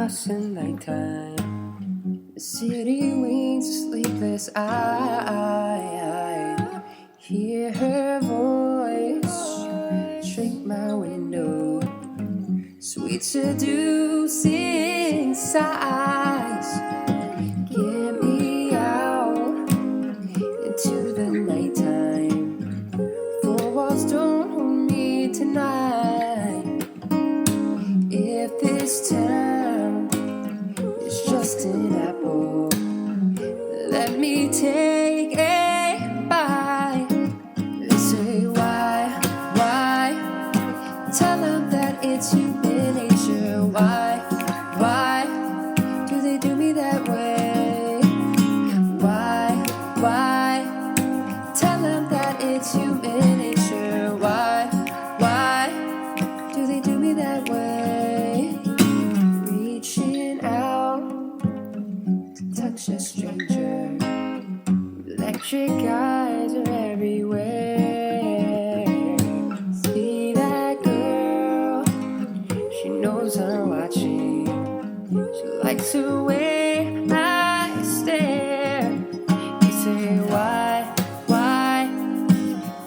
crossing nighttime. The city winks a sleepless eye. I hear her voice shake my window. Sweet seducing sighs get me out into the nighttime. Four walls don't hold me tonight. If this town is just an apple, let me take a bite. They say why? Tell them that it's human nature. Why do they do me that way? Why tell them that it's human nature. Why do they do me that way? Reaching out to touch a stranger. Electric eyes are everywhere. See that girl? She knows I'm watching. She likes the way I stare. You say why?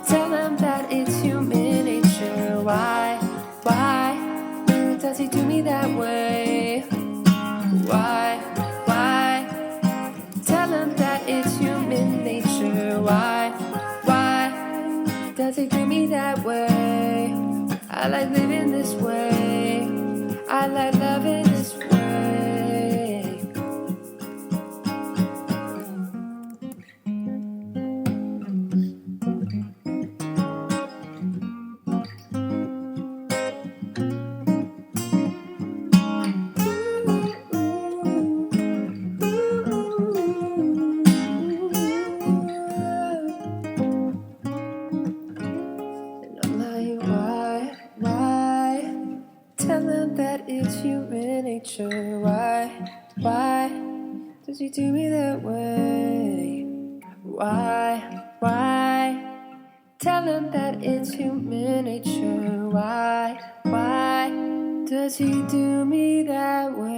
Tell them that it's human nature. Why does he do me that way? Why tell them that it's human nature. Why does he do me that way? I like living this way. I like loving this way. And I'm like, why? Tell them that it's human nature. Why does he do me that way? Why tell them that it's human nature. Why does he do me that way?